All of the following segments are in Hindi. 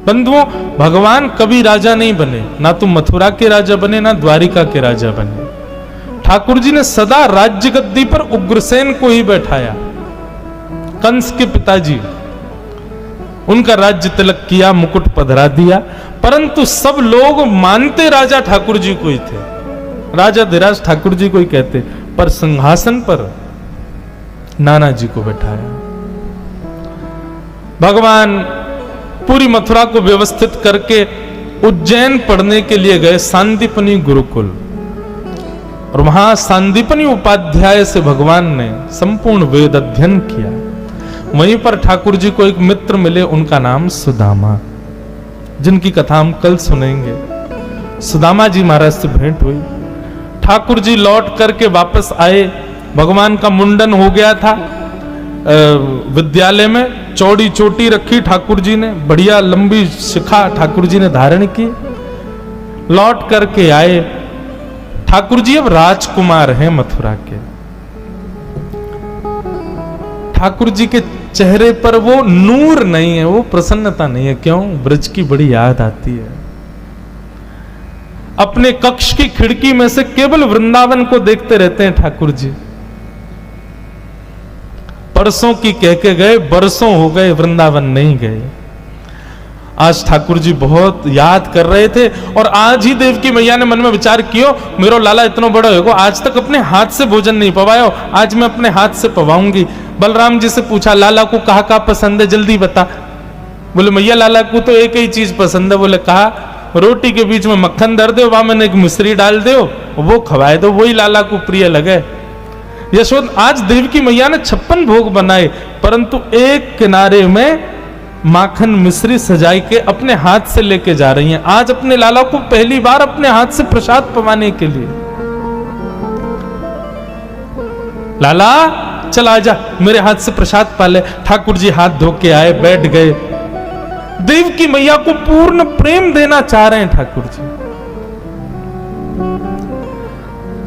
बंधुओं, भगवान कभी राजा नहीं बने, ना तो मथुरा के राजा बने ना द्वारिका के राजा बने। ठाकुर जी ने सदा राज्य गद्दी पर उग्रसेन को ही बैठाया, कंस के पिताजी, उनका राज्य तिलक किया, मुकुट पधरा दिया, परंतु सब लोग मानते राजा ठाकुर जी को ही थे, राजा धीराज ठाकुर जी को ही कहते, पर सिंहासन पर नाना जी को बैठाया। भगवान पूरी मथुरा को व्यवस्थित करके उज्जैन पढ़ने के लिए गए, सांदीपनी गुरुकुल, और वहां सांदीपनी उपाध्याय से भगवान ने संपूर्ण वेद अध्ययन किया। वहीं पर ठाकुर जी को एक मित्र मिले, उनका नाम सुदामा, जिनकी कथा हम कल सुनेंगे। सुदामा जी महाराज से भेंट हुई, ठाकुर जी लौट करके वापस आए, भगवान का मुंडन हो गया था विद्यालय में, चौड़ी चोटी रखी ठाकुर जी ने, बढ़िया लंबी शिखा ठाकुर जी ने धारण की, लौट करके आए। ठाकुर जी अब राजकुमार हैं मथुरा के। ठाकुर जी के चेहरे पर वो नूर नहीं है, वो प्रसन्नता नहीं है। क्यों? ब्रज की बड़ी याद आती है। अपने कक्ष की खिड़की में से केवल वृंदावन को देखते रहते हैं ठाकुर जी। परसों की कह के गए, बरसों हो गए वृंदावन नहीं गए। आज ठाकुर जी बहुत याद कर रहे थे, और आज ही देवकी मैया ने मन में विचार कियो, मेरो लाला इतना बड़ा होगा, आज तक अपने हाथ से भोजन नहीं पवायो, आज मैं अपने हाथ से पवाऊंगी। बलराम जी से पूछा, लाला को कहा का पसंद है, जल्दी बता। बोले मैया लाला को तो एक ही चीज पसंद है। बोले कहा, रोटी के बीच में मक्खन धर दो, वहां मैंने एक मिश्री डाल दो, वो खवाए दो, वही लाला को प्रिय लगे। यशोद, आज देवकी मैया ने 56 भोग बनाए, परंतु एक किनारे में माखन मिश्री सजाई के अपने हाथ से लेके जा रही हैं, आज अपने लाला को पहली बार अपने हाथ से प्रसाद पवाने के लिए। लाला चल आजा, मेरे हाथ से प्रसाद पाले। ठाकुर जी हाथ धो के आए, बैठ गए। देवकी मैया को पूर्ण प्रेम देना चाह रहे हैं ठाकुर जी।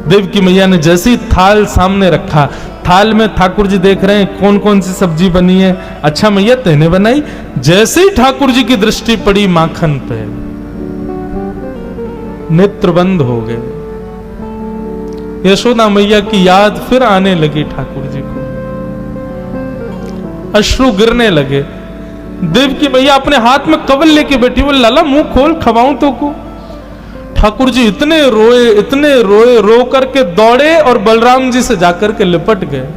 देवकी मैया ने जैसे ही थाल सामने रखा, थाल में ठाकुर जी देख रहे हैं कौन कौन सी सब्जी बनी है। अच्छा मैया तेने बनाई? जैसे ही ठाकुर जी की दृष्टि पड़ी माखन पे, नेत्र बंद हो गए। यशोदा मैया की याद फिर आने लगी ठाकुर जी को, अश्रु गिरने लगे। देवकी मैया अपने हाथ में कवल लेके बैठी, बोले लाला मुंह खोल, खवाऊं तो को। ठाकुर जी इतने रोए, रो करके दौड़े और बलराम जी से जाकर के लिपट गए।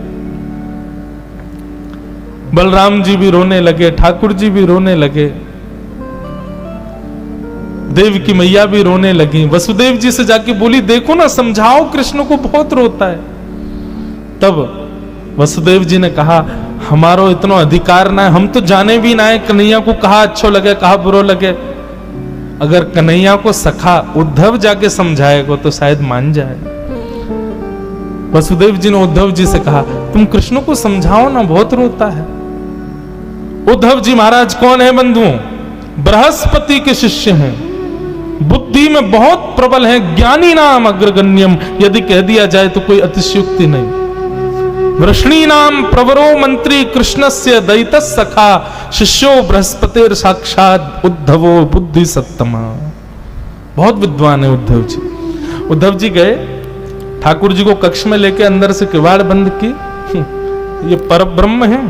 बलराम जी भी रोने लगे, ठाकुर जी भी रोने लगे, देवकी मैया भी रोने लगी। वसुदेव जी से जाके बोली, देखो ना, समझाओ कृष्ण को, बहुत रोता है। तब वसुदेव जी ने कहा, हमारो इतना अधिकार ना है, हम तो जाने भी ना है कन्हैया को कहा अच्छो लगे कहा बुरो लगे। अगर कन्हैया को सखा उद्धव जाके समझाएगा तो शायद मान जाए। वसुदेव जी ने उद्धव जी से कहा, तुम कृष्ण को समझाओ ना, बहुत रोता है। उद्धव जी महाराज कौन है बंधुओं? बृहस्पति के शिष्य हैं, बुद्धि में बहुत प्रबल हैं, ज्ञानी नाम अग्रगण्यम, यदि कह दिया जाए तो कोई अतिशयोक्ति नहीं। वृष्णी नाम प्रवरो मंत्री कृष्णस्य दैतः सखा, शिष्यो बृहस्पतिर साक्षात उद्धवो बुद्धि सत्तमा। बहुत विद्वान है उद्धव जी। उद्धव जी गए, ठाकुर जी को कक्ष में लेके अंदर से किवाड़ बंद की। ये परब्रह्म है।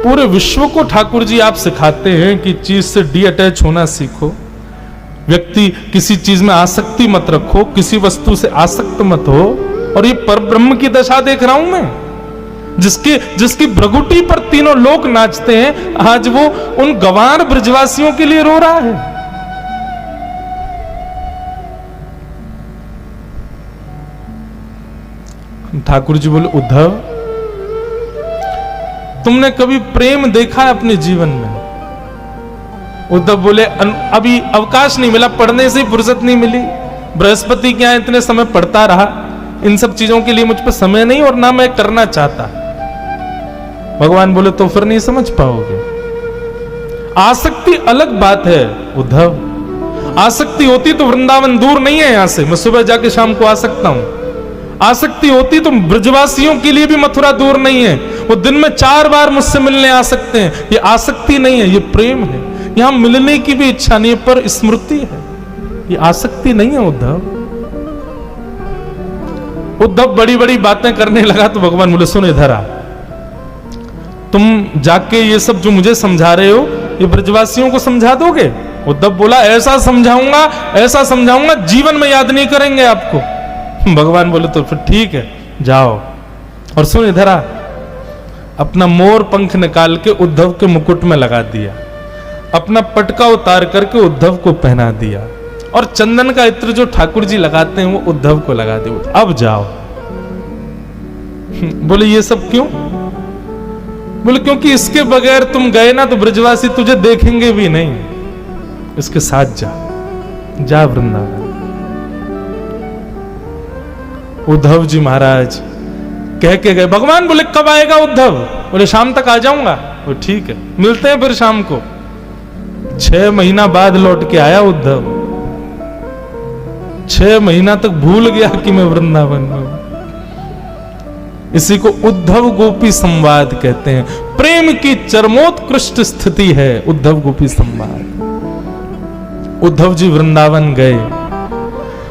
पूरे विश्व को ठाकुर जी आप सिखाते हैं कि चीज से डी अटैच होना सीखो, व्यक्ति किसी चीज में आसक्ति मत रखो, किसी वस्तु से आसक्त मत हो। और ये परब्रह्म की दशा देख रहा हूं मैं, जिसकी भ्रगुटी पर तीनों लोग नाचते हैं, आज वो उन गंवार ब्रजवासियों के लिए रो रहा है। ठाकुर जी बोले, उद्धव तुमने कभी प्रेम देखा है अपने जीवन में? उद्धव बोले, अभी अवकाश नहीं मिला, पढ़ने से फुर्सत नहीं मिली, बृहस्पति क्या इतने समय पढ़ता रहा, इन सब चीजों के लिए मुझ पर समय नहीं और ना मैं करना चाहता। भगवान बोले, तो फिर नहीं समझ पाओगे। आसक्ति अलग बात है उद्धव, आसक्ति होती तो वृंदावन दूर नहीं है यहां से, मैं सुबह जाके शाम को आ सकता हूं। आसक्ति होती तो ब्रजवासियों के लिए भी मथुरा दूर नहीं है, वो दिन में 4 बार मुझसे मिलने आ सकते हैं। ये आसक्ति नहीं है, ये प्रेम है। यहां मिलने की भी इच्छा नहीं है, पर स्मृति है, ये आसक्ति नहीं है। उद्धव बड़ी बड़ी बातें करने लगा तो भगवान बोले सुन इधर आ, तुम जाके ये सब जो मुझे समझा रहे हो ये ब्रजवासियों को समझा दोगे? उद्धव बोला ऐसा समझाऊंगा जीवन में याद नहीं करेंगे आपको। भगवान बोले तो फिर ठीक है जाओ, और सुन इधर आ। अपना मोर पंख निकाल के उद्धव के मुकुट में लगा दिया, अपना पटका उतार करके उद्धव को पहना दिया, और चंदन का इत्र जो ठाकुर जी लगाते हैं वो उद्धव को लगा दिया। अब जाओ। बोले ये सब क्यों? बोले क्योंकि इसके बगैर तुम गए ना तो ब्रजवासी तुझे देखेंगे भी नहीं, इसके साथ जा वृंदावन। उद्धव जी महाराज कह के गए। भगवान बोले कब आएगा उद्धव? बोले शाम तक आ जाऊंगा। वो ठीक है, मिलते हैं फिर शाम को। 6 महीना बाद लौट के आया उद्धव। 6 महीना तक भूल गया कि मैं वृंदावन में हूं। इसी को उद्धव गोपी संवाद कहते हैं। प्रेम की चरमोत्कृष्ट स्थिति है उद्धव गोपी संवाद। उद्धव जी वृंदावन गए।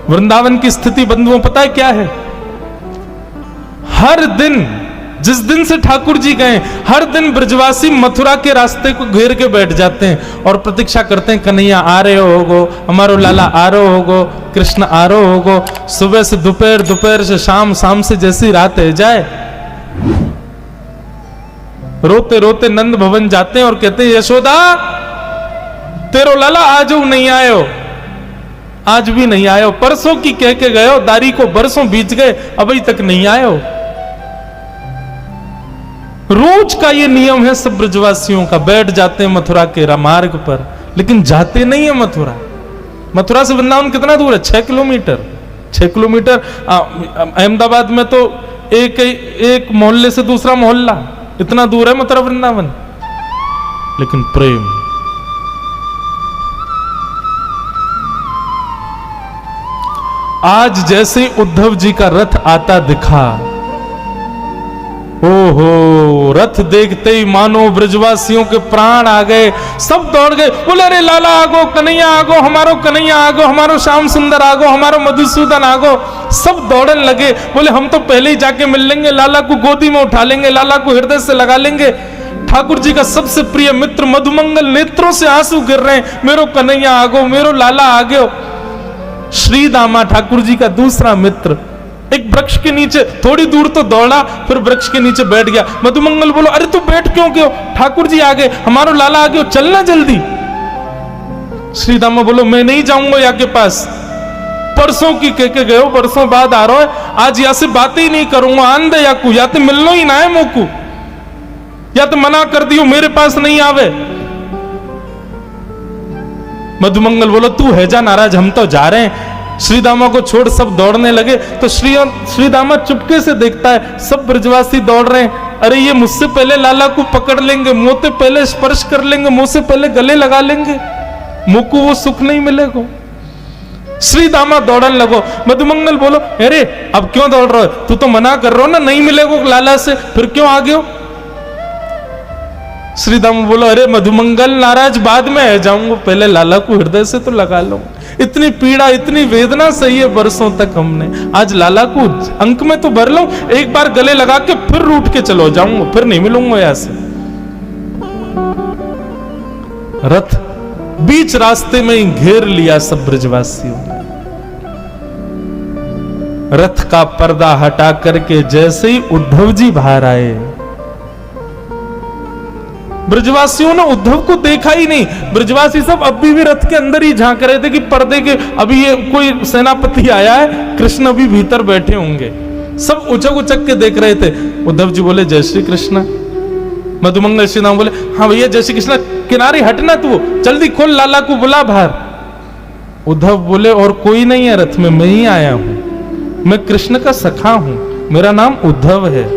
वृंदावन की स्थिति बंधुओं पता है क्या है? हर दिन, जिस दिन से ठाकुर जी गए, हर दिन ब्रजवासी मथुरा के रास्ते को घेर के बैठ जाते हैं और प्रतीक्षा करते हैं कन्हैया आ रहे होगो, हमारो लाला आ रहे होगो, कृष्ण आ रहे होगो। सुबह से दोपहर, दोपहर से शाम, शाम से जैसी रात है जाए, रोते रोते नंद भवन जाते हैं और कहते हैं यशोदा तेरो लाला आज नहीं आयो, आज भी नहीं आयो। परसों की कह के गए हो, दारी को बरसों बीत गए अभी तक नहीं आयो। रोज का ये नियम है सब ब्रजवासियों का। बैठ जाते हैं मथुरा के मार्ग पर, लेकिन जाते नहीं है मथुरा। मथुरा से वृंदावन कितना दूर है? 6 किलोमीटर। 6 किलोमीटर। अहमदाबाद में तो एक मोहल्ले से दूसरा मोहल्ला, इतना दूर है मथुरा वृंदावन। लेकिन प्रेम, आज जैसे उद्धव जी का रथ आता दिखा, ओहो, रथ देखते ही मानो ब्रजवासियों के प्राण आ गए। सब दौड़ गए, बोले अरे लाला आगो, कन्हैया आगो, हमारो कन्हैया आगो, हमारो श्याम सुंदर आगो, हमारो मधुसूदन आगो। सब दौड़ने लगे। बोले हम तो पहले ही जाके मिल लेंगे, लाला को गोदी में उठा लेंगे, लाला को हृदय से लगा लेंगे। ठाकुर जी का सबसे प्रिय मित्र मधुमंगल नेत्रों से आंसू गिर रहे हैं, मेरो कन्हैया आगो, मेरो लाला आगो। श्री दामा ठाकुर जी का दूसरा मित्र एक वृक्ष के नीचे थोड़ी दूर तो दौड़ा, फिर वृक्ष के नीचे बैठ गया। मधुमंगल बोलो अरे तू बैठ क्यों क्यों? ठाकुर जी आ गए, हमारो लाला आ गए, चलना जल्दी। श्री दामा बोलो मैं नहीं जाऊंगा यहाँ के पास, परसों की कह के गए हो, परसों बाद आ रहा है, आज यहाँ से बात ही नहीं करूंगा। आंदे या को, या तो मिलना ही ना है मोकू, या तो मना कर दियो मेरे पास नहीं आवे। मधुमंगल बोलो तू है जा नाराज, हम तो जा रहे हैं। श्रीदामा को छोड़ सब दौड़ने लगे तो श्रीदामा चुपके से देखता है सब ब्रजवासी दौड़ रहे हैं। अरे ये मुझसे पहले लाला को पकड़ लेंगे, मुंह से पहले स्पर्श कर लेंगे, मुंह से पहले गले लगा लेंगे, मुंह को वो सुख नहीं मिलेगा। श्रीदामा दौड़न लगो। मधुमंगल बोलो अरे अब क्यों दौड़ रहे हो? तू तो मना कर रहा हो ना, नहीं मिलेगा लाला से, फिर क्यों आ गए हो? श्रीदामा बोलो अरे मधुमंगल नाराज बाद में आ जाऊंगा, पहले लाला को हृदय से तो लगा लो। इतनी पीड़ा, इतनी वेदना सही है बरसों तक हमने, आज लाला को अंक में तो भर लो, एक बार गले लगा के फिर रूठ के चलो जाऊंगा, फिर नहीं मिलूंगा ऐसे। रथ बीच रास्ते में ही घेर लिया सब ब्रजवासियों ने। रथ का पर्दा हटा करके जैसे ही उद्धव जी बाहर आए, ब्रजवासियों ने उद्धव को देखा ही नहीं। ब्रजवासी सब अभी भी रथ के अंदर ही झांक रहे थे कि पर्दे के अभी ये कोई सेनापति आया है, कृष्ण अभी भीतर बैठे होंगे। सब उचक उचक के देख रहे थे। उद्धव जी बोले जय श्री कृष्ण। मधुमंगल श्री नाम बोले हाँ भैया जय श्री कृष्ण, किनारे हटना तू, जल्दी खोल, लाला को बुला बाहर। उद्धव बोले और कोई नहीं है रथ में, मैं ही आया हूं, मैं कृष्ण का सखा हूं, मेरा नाम उद्धव है।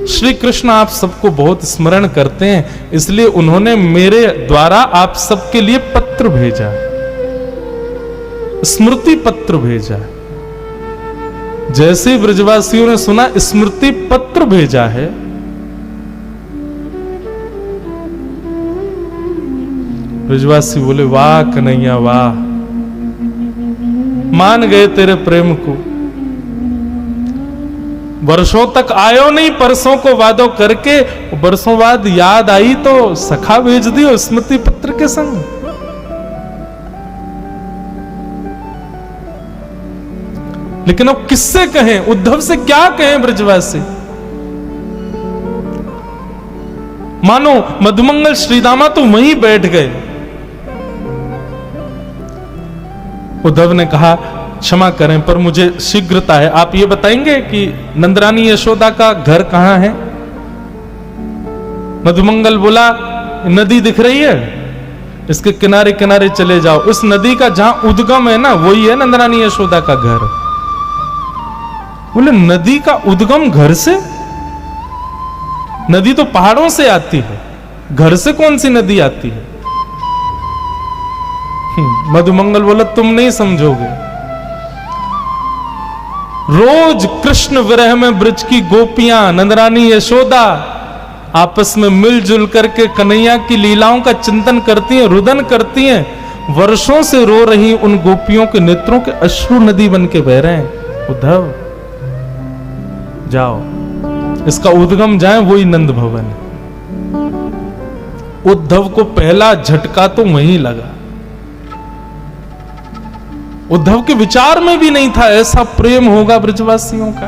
श्री कृष्ण आप सबको बहुत स्मरण करते हैं, इसलिए उन्होंने मेरे द्वारा आप सबके लिए पत्र भेजा, स्मृति पत्र भेजा। जैसे ही ब्रजवासियों ने सुना स्मृति पत्र भेजा है, ब्रजवासी बोले वाह कन्हैया वाह, मान गए तेरे प्रेम को। वर्षों तक आयो नहीं, परसों को वादो करके, बरसों बाद याद आई तो सखा भेज दियो स्मृति पत्र के संग। लेकिन अब किससे कहें, उद्धव से क्या कहें ब्रजवासी? मानो मधुमंगल श्रीदामा तो वहीं बैठ गए। उद्धव ने कहा क्षमा करें पर मुझे शीघ्रता है, आप ये बताएंगे कि नंदरानी यशोदा का घर कहां है? मधुमंगल बोला नदी दिख रही है, इसके किनारे किनारे चले जाओ, उस नदी का जहां उद्गम है ना वही है नंदरानी यशोदा का घर। बोले नदी का उद्गम घर से? नदी तो पहाड़ों से आती है, घर से कौन सी नदी आती है? मधुमंगल बोला तुम नहीं समझोगे। रोज कृष्ण विरह में ब्रज की गोपियां नंदरानी यशोदा आपस में मिलजुल करके कन्हैया की लीलाओं का चिंतन करती हैं, रुदन करती हैं। वर्षों से रो रही उन गोपियों के नेत्रों के अश्रु नदी बन के बह रहे हैं। उद्धव जाओ, इसका उद्गम जाए वही नंद भवन है। उद्धव को पहला झटका तो वहीं लगा। उद्धव के विचार में भी नहीं था ऐसा प्रेम होगा ब्रजवासियों का।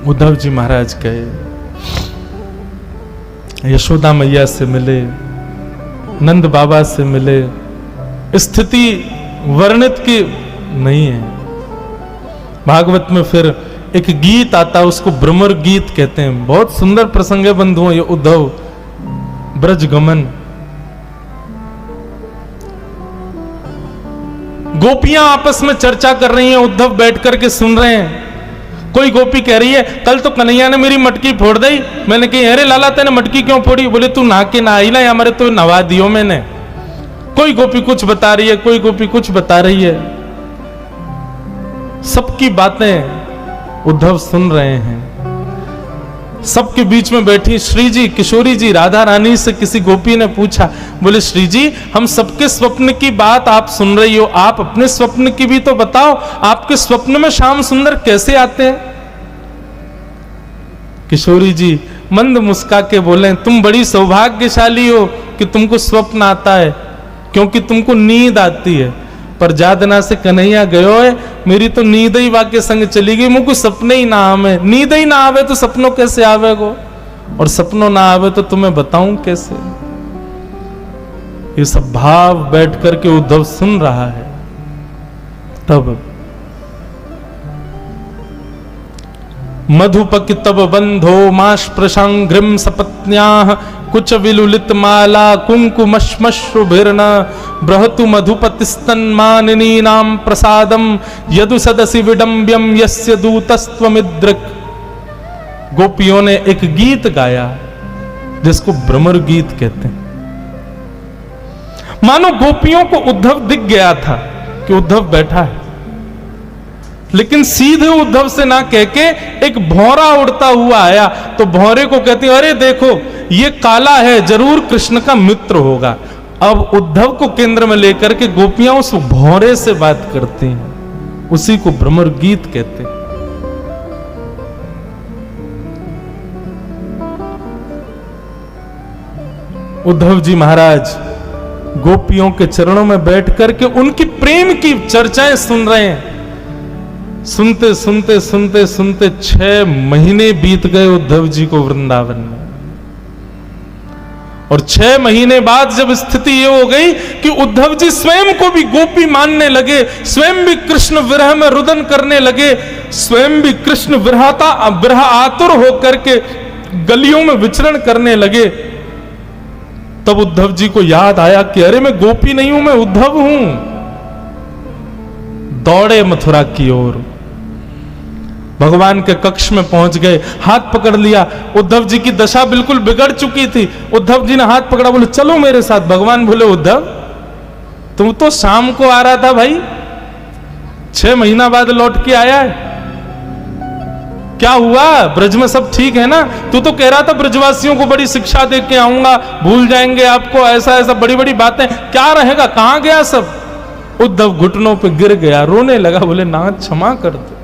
उद्धव जी महाराज गए, यशोदा मैया से मिले, नंद बाबा से मिले। स्थिति वर्णित की नहीं है। भागवत में फिर एक गीत आता है, उसको भ्रमर गीत कहते हैं। बहुत सुंदर प्रसंग है बंधुओं ये उद्धव ब्रज गमन। गोपियां आपस में चर्चा कर रही हैं, उद्धव बैठ करके सुन रहे हैं। कोई गोपी कह रही है कल तो कन्हैया ने मेरी मटकी फोड़ दी। मैंने कही अरे लाला तेने मटकी क्यों फोड़ी? बोले तू नहा के ना आई ना, हमारे तो नवा दियो मैंने। कोई गोपी कुछ बता रही है, कोई गोपी कुछ बता रही है। सबकी बातें उद्धव सुन रहे हैं। सबके बीच में बैठी श्री जी, किशोरी जी, राधा रानी से किसी गोपी ने पूछा, बोले श्री जी हम सबके स्वप्न की बात आप सुन रही हो, आप अपने स्वप्न की भी तो बताओ, आपके स्वप्न में श्याम सुंदर कैसे आते हैं? किशोरी जी मंद मुस्का के बोले तुम बड़ी सौभाग्यशाली हो कि तुमको स्वप्न आता है, क्योंकि तुमको नींद आती है। पर जादना से कन्हैया गयो है, मेरी तो नींद ही वाके संग चली गई, मुझको सपने ही ना आवे। नींद ही ना आवे तो सपनों कैसे आवेगो, और सपनों ना आवे तो तुम्हें बताऊं कैसे? ये सब भाव बैठ करके उद्धव सुन रहा है। तब मधुपक तब बंधो माश प्रशांग्रिम सपत्न्याः कुछ विलुलित माला कुंकुमश्मश्रुभिर्न बृहतु मधुपतिस्तन्मानिनी नाम प्रसादम यदु सदसि विडंब्यम यस्य दूतस्त्वमिद्रक। गोपियों ने एक गीत गाया जिसको भ्रमर गीत कहते हैं। मानो गोपियों को उद्धव दिख गया था कि उद्धव बैठा है, लेकिन सीधे उद्धव से ना कह के एक भौरा उड़ता हुआ आया। तो भौरे को कहती अरे देखो ये काला है, जरूर कृष्ण का मित्र होगा। अब उद्धव को केंद्र में लेकर के गोपियां उस भौरे से बात करती हैं, उसी को भ्रमर गीत कहते हैं। उद्धव जी महाराज गोपियों के चरणों में बैठ करके उनकी प्रेम की चर्चाएं सुन रहे हैं। सुनते सुनते सुनते सुनते 6 महीने बीत गए उद्धव जी को वृंदावन में। और 6 महीने बाद जब स्थिति ये हो गई कि उद्धव जी स्वयं को भी गोपी मानने लगे, स्वयं भी कृष्ण विरह में रुदन करने लगे, स्वयं भी कृष्ण विरह आतुर होकर के गलियों में विचरण करने लगे, तब उद्धव जी को याद आया कि अरे मैं गोपी नहीं हूं, मैं उद्धव हूं। दौड़े मथुरा की ओर। भगवान के कक्ष में पहुंच गए, हाथ पकड़ लिया। उद्धव जी की दशा बिल्कुल बिगड़ चुकी थी। उद्धव जी ने हाथ पकड़ा, बोले चलो मेरे साथ। भगवान बोले उद्धव तुम तो शाम को आ रहा था भाई, 6 महीना बाद लौट के आया है, क्या हुआ? ब्रज में सब ठीक है ना? तू तो कह रहा था ब्रजवासियों को बड़ी शिक्षा दे के आऊंगा, भूल जाएंगे आपको, ऐसा ऐसा बड़ी बड़ी बातें, क्या रहेगा, कहां गया सब? उद्धव घुटनों पे गिर गया, रोने लगा, बोले नाथ क्षमा कर दो,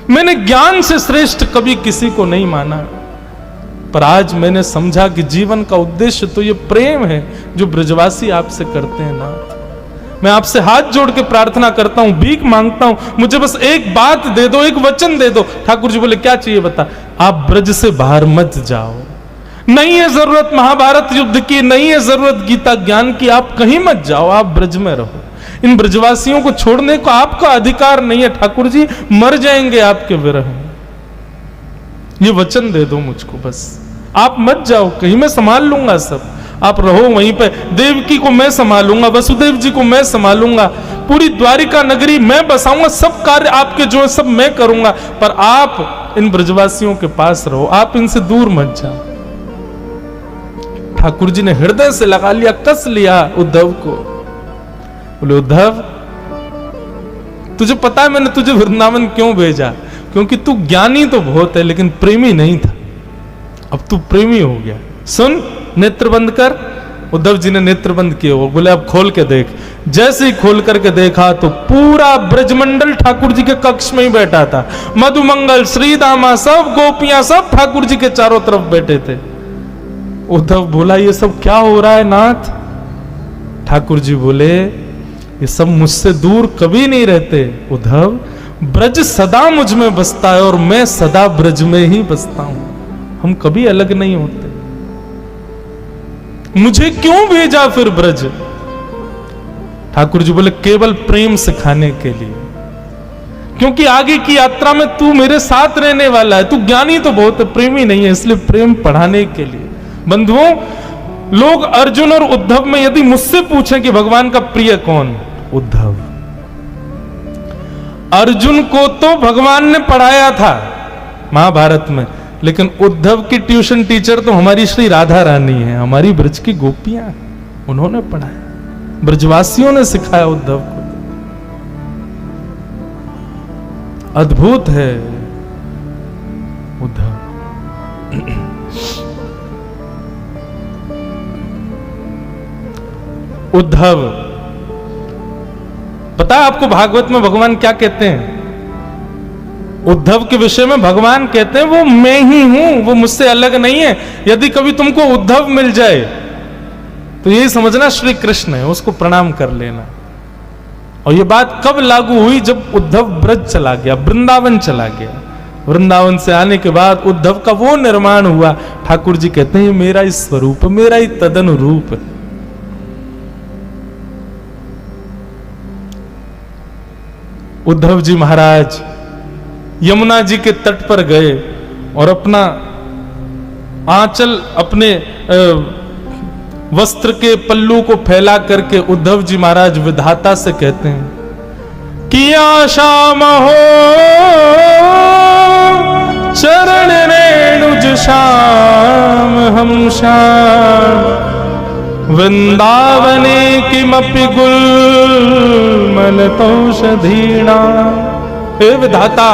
मैंने ज्ञान से श्रेष्ठ कभी किसी को नहीं माना, पर आज मैंने समझा कि जीवन का उद्देश्य तो ये प्रेम है जो ब्रजवासी आपसे करते हैं नाथ। मैं आपसे हाथ जोड़ के प्रार्थना करता हूं, भीख मांगता हूं, मुझे बस एक बात दे दो, एक वचन दे दो। ठाकुर जी बोले क्या चाहिए बता? आप ब्रज से बाहर मत जाओ, नहीं है जरूरत महाभारत युद्ध की, नहीं है जरूरत गीता ज्ञान की, आप कहीं मत जाओ, आप ब्रज में रहो। इन ब्रजवासियों को छोड़ने को आपका अधिकार नहीं है ठाकुर जी, मर जाएंगे आपके विरह में। ये वचन दे दो मुझको, बस आप मत जाओ कहीं, मैं संभाल लूंगा सब, आप रहो वहीं पे। देवकी को मैं संभालूंगा, वसुदेव जी को मैं संभालूंगा, पूरी द्वारिका नगरी मैं बसाऊंगा, सब कार्य आपके जो है सब मैं करूंगा, पर आप इन ब्रजवासियों के पास रहो, आप इनसे दूर मत जाओ। ठाकुर जी ने हृदय से लगा लिया, कस लिया उद्धव को। बोले उद्धव तुझे पता है मैंने तुझे वृंदावन क्यों भेजा? क्योंकि तू ज्ञानी तो बहुत है लेकिन प्रेमी नहीं था, अब तू प्रेमी हो गया। सुन, नेत्र बंद कर। उद्धव जी ने नेत्र बंद किए, वो बोले अब खोल के देख। जैसे ही खोल करके देखा तो पूरा ब्रजमंडल ठाकुर जी के कक्ष में ही बैठा था, मधुमंगल, श्रीदामा, सब गोपियां सब ठाकुर जी के चारों तरफ बैठे थे। उद्धव बोला ये सब क्या हो रहा है नाथ? ठाकुर जी बोले ये सब मुझसे दूर कभी नहीं रहते उद्धव, ब्रज सदा मुझ में बसता है और मैं सदा ब्रज में ही बसता हूं, हम कभी अलग नहीं होते। मुझे क्यों भेजा फिर ब्रज? ठाकुर जी बोले केवल प्रेम सिखाने के लिए, क्योंकि आगे की यात्रा में तू मेरे साथ रहने वाला है, तू ज्ञानी तो बहुत है, प्रेमी नहीं है, इसलिए प्रेम पढ़ाने के लिए। बंधुओं, लोग अर्जुन और उद्धव में यदि मुझसे पूछें कि भगवान का प्रिय कौन? उद्धव। अर्जुन को तो भगवान ने पढ़ाया था महाभारत में, लेकिन उद्धव की ट्यूशन टीचर तो हमारी श्री राधा रानी है, हमारी ब्रज की गोपियां, उन्होंने पढ़ाया, ब्रजवासियों ने सिखाया उद्धव को। अद्भुत है उद्धव। उद्धव, पता है आपको भागवत में भगवान क्या कहते हैं? उद्धव के विषय में भगवान कहते हैं वो मैं ही हूं, वो मुझसे अलग नहीं है। यदि कभी तुमको उद्धव मिल जाए तो यही समझना श्री कृष्ण है, उसको प्रणाम कर लेना। और ये बात कब लागू हुई? जब उद्धव ब्रज चला गया, वृंदावन चला गया। वृंदावन से आने के बाद उद्धव का वो निर्माण हुआ। ठाकुर जी कहते हैं ये मेरा ही स्वरूप, मेरा ही तदनुरूप है। उद्धव जी महाराज यमुना जी के तट पर गए और अपना आंचल, अपने वस्त्र के पल्लू को फैला करके उद्धव जी महाराज विधाता से कहते हैं कि आशाम हो चरण रेणुज श्याम हम श्याम, वृंदावने किमपि गुलमलतौषधीणा। हे विधाता,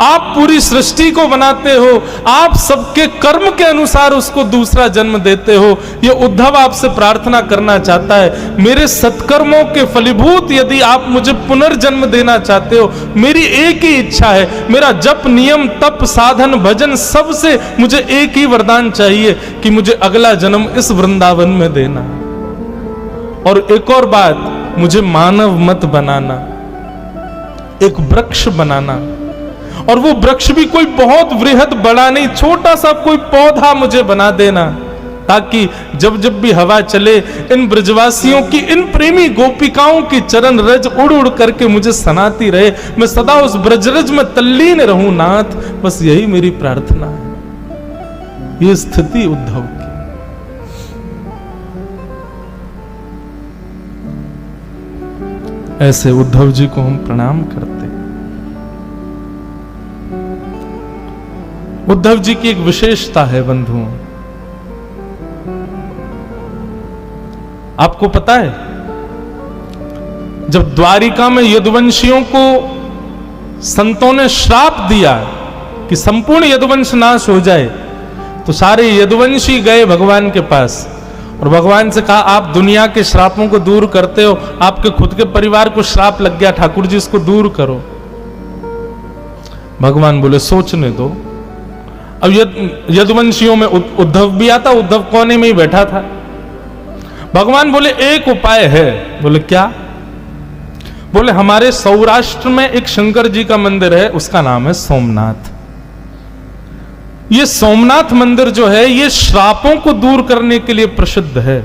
आप पूरी सृष्टि को बनाते हो, आप सबके कर्म के अनुसार उसको दूसरा जन्म देते हो। ये उद्धव आपसे प्रार्थना करना चाहता है, मेरे सत्कर्मों के फलीभूत यदि आप मुझे पुनर्जन्म देना चाहते हो, मेरी एक ही इच्छा है, मेरा जप, नियम, तप, साधन, भजन, सबसे मुझे एक ही वरदान चाहिए कि मुझे अगला जन्म इस वृंदावन में देना। और एक और बात, मुझे मानव मत बनाना, एक वृक्ष बनाना। और वो वृक्ष भी कोई बहुत वृहद बड़ा नहीं, छोटा सा कोई पौधा मुझे बना देना, ताकि जब जब भी हवा चले इन ब्रजवासियों की, इन प्रेमी गोपिकाओं की चरण रज उड़ उड़ करके मुझे सनाती रहे, मैं सदा उस ब्रजरज में तल्लीन रहूं नाथ। बस यही मेरी प्रार्थना है। ये स्थिति उद्धव की। ऐसे उद्धव जी को हम प्रणाम करते हैं। उद्धव जी की एक विशेषता है बंधुओं, आपको पता है जब द्वारिका में यदुवंशियों को संतों ने श्राप दिया कि संपूर्ण यदुवंश नाश हो जाए, तो सारे यदुवंशी गए भगवान के पास और भगवान से कहा आप दुनिया के श्रापों को दूर करते हो, आपके खुद के परिवार को श्राप लग गया, ठाकुर जी इसको दूर करो। भगवान बोले सोचने दो। अब यदुवंशियों में उद्धव भी आता, उद्धव कोने में ही बैठा था। भगवान बोले एक उपाय है। बोले क्या? बोले हमारे सौराष्ट्र में एक शंकर जी का मंदिर है, उसका नाम है सोमनाथ। ये सोमनाथ मंदिर जो है ये श्रापों को दूर करने के लिए प्रसिद्ध है।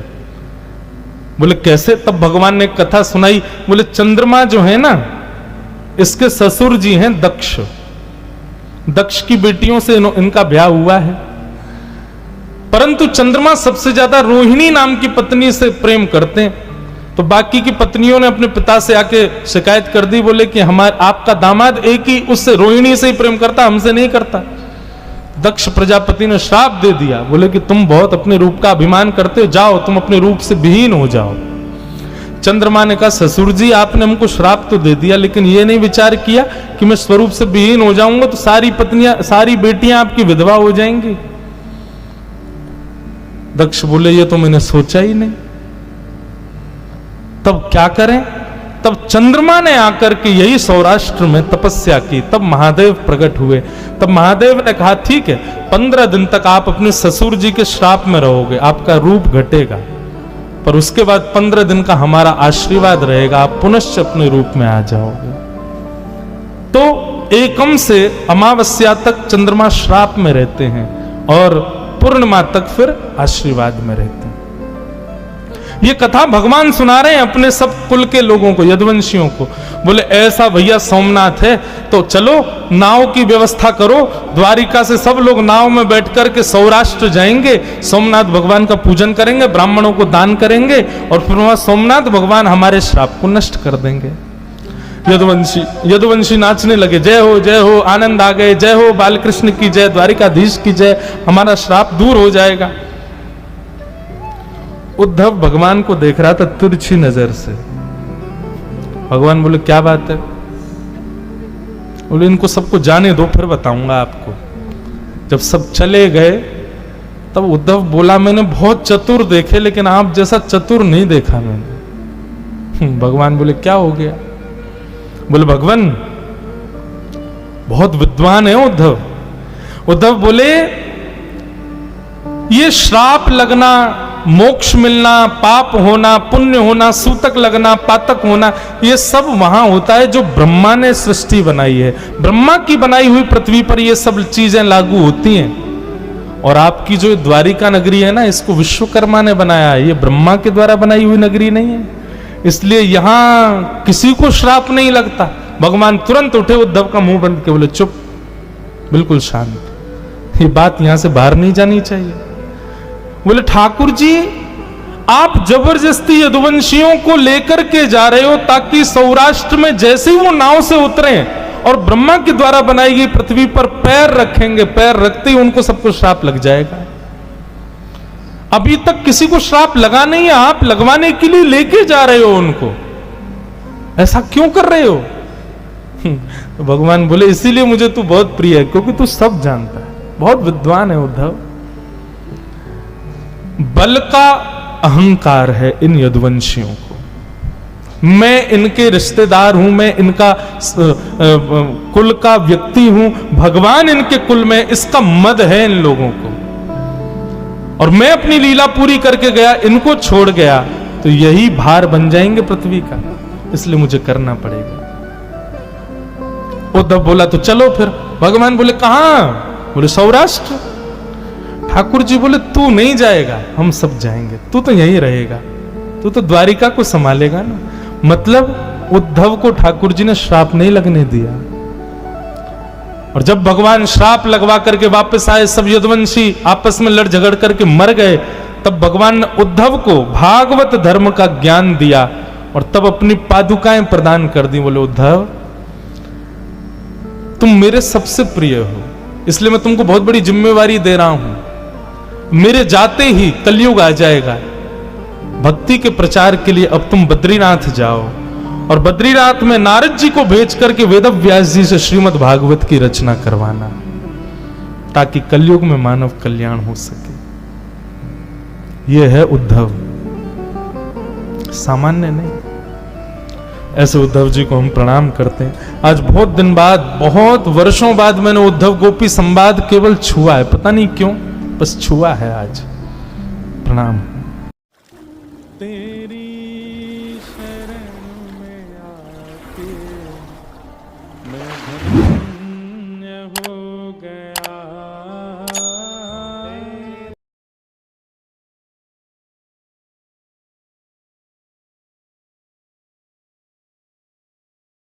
बोले कैसे? तब भगवान ने कथा सुनाई। बोले चंद्रमा जो है ना, इसके ससुर जी हैं दक्ष, दक्ष की बेटियों से इनका ब्याह हुआ है, परंतु चंद्रमा सबसे ज्यादा रोहिणी नाम की पत्नी से प्रेम करते हैं। तो बाकी की पत्नियों ने अपने पिता से आके शिकायत कर दी, बोले कि आपका दामाद एक ही उससे रोहिणी से ही प्रेम करता, हमसे नहीं करता। दक्ष प्रजापति ने श्राप दे दिया, बोले कि तुम बहुत अपने रूप का अभिमान करते हो, जाओ तुम अपने रूप से विहीन हो जाओ। चंद्रमा ने कहा ससुर जी आपने हमको श्राप तो दे दिया, लेकिन ये नहीं विचार किया कि मैं स्वरूप से विहीन हो जाऊंगा तो सारी पत्नियां सारी बेटियां आपकी विधवा हो जाएंगी। दक्ष बोले ये तो मैंने सोचा ही नहीं। तब क्या करें? तब चंद्रमा ने आकर के यही सौराष्ट्र में तपस्या की, तब महादेव प्रकट हुए। तब महादेव ने कहा ठीक है 15 दिन तक आप अपने ससुर जी के श्राप में रहोगे, आपका रूप घटेगा, पर उसके बाद 15 दिन का हमारा आशीर्वाद रहेगा, आप पुनश्च अपने रूप में आ जाओगे। तो एकम से अमावस्या तक चंद्रमा श्राप में रहते हैं और पूर्णिमा तक फिर आशीर्वाद में रहते हैं। ये कथा भगवान सुना रहे हैं अपने सब कुल के लोगों को, यदुवंशियों को। बोले ऐसा भैया सोमनाथ है तो चलो नाव की व्यवस्था करो, द्वारिका से सब लोग नाव में बैठ करके सौराष्ट्र जाएंगे, सोमनाथ भगवान का पूजन करेंगे, ब्राह्मणों को दान करेंगे और फिर वहां सोमनाथ भगवान हमारे श्राप को नष्ट कर देंगे। यदुवंशी नाचने लगे, जय हो आनंद आ गए, जय हो बालकृष्ण की जय, द्वारिकाधीश की जय, हमारा श्राप दूर हो जाएगा। उद्धव भगवान को देख रहा था तिरछी नजर से। भगवान बोले क्या बात है? बोले इनको सबको जाने दो फिर बताऊंगा आपको। जब सब चले गए तब उद्धव बोला मैंने बहुत चतुर देखे लेकिन आप जैसा चतुर नहीं देखा मैंने। भगवान बोले क्या हो गया? बोले भगवान बहुत विद्वान है उद्धव। उद्धव बोले ये श्राप लगना, मोक्ष मिलना, पाप होना, पुण्य होना, सूतक लगना, पातक होना, ये सब वहां होता है जो ब्रह्मा ने सृष्टि बनाई है। ब्रह्मा की बनाई हुई पृथ्वी पर ये सब चीजें लागू होती हैं। और आपकी जो द्वारिका नगरी है ना, इसको विश्वकर्मा ने बनाया है, ये ब्रह्मा के द्वारा बनाई हुई नगरी नहीं है, इसलिए यहां किसी को श्राप नहीं लगता। भगवान तुरंत उठे, उद्धव का मुंह बंद के बोले चुप, बिल्कुल शांत, ये बात यहां से बाहर नहीं जानी चाहिए। बोले ठाकुर जी आप जबरदस्ती यदुवंशियों को लेकर के जा रहे हो ताकि सौराष्ट्र में जैसे ही वो नाव से उतरे और ब्रह्मा के द्वारा बनाई गई पृथ्वी पर पैर रखेंगे, पैर रखते ही उनको सबको श्राप लग जाएगा। अभी तक किसी को श्राप लगा नहीं है, आप लगवाने के लिए लेके जा रहे हो उनको, ऐसा क्यों कर रहे हो? तो भगवान बोले इसीलिए मुझे तू बहुत प्रिय है, क्योंकि तू सब जानता है, बहुत विद्वान है उद्धव। बल का अहंकार है इन यदुवंशियों को। मैं इनके रिश्तेदार हूं, मैं इनका कुल का व्यक्ति हूं, भगवान इनके कुल में, इसका मद है इन लोगों को। और मैं अपनी लीला पूरी करके गया, इनको छोड़ गया तो यही भार बन जाएंगे पृथ्वी का, इसलिए मुझे करना पड़ेगा। उद्धव बोला तो चलो फिर। भगवान बोले कहां? बोले सौराष्ट्र। ठाकुर जी बोले तू नहीं जाएगा, हम सब जाएंगे, तू तो यहीं रहेगा, तू तो द्वारिका को संभालेगा ना। मतलब उद्धव को ठाकुर जी ने श्राप नहीं लगने दिया। और जब भगवान श्राप लगवा करके वापस आए, सब यदुवंशी आपस में लड़ झगड़ करके मर गए, तब भगवान ने उद्धव को भागवत धर्म का ज्ञान दिया और तब अपनी पादुकाएं प्रदान कर दी। बोले उद्धव तुम मेरे सबसे प्रिय हो, इसलिए मैं तुमको बहुत बड़ी जिम्मेवारी दे रहा हूं। मेरे जाते ही कलयुग आ जाएगा। भक्ति के प्रचार के लिए अब तुम बद्रीनाथ जाओ और बद्रीनाथ में नारद जी को भेज करके वेद व्यास जी से श्रीमद् भागवत की रचना करवाना, ताकि कलयुग में मानव कल्याण हो सके। यह है उद्धव, सामान्य नहीं। ऐसे उद्धव जी को हम प्रणाम करते हैं। आज बहुत दिन बाद, बहुत वर्षों बाद मैंने उद्धव गोपी संवाद केवल छुआ है, पता नहीं क्यों, बस छुआ है आज। प्रणाम।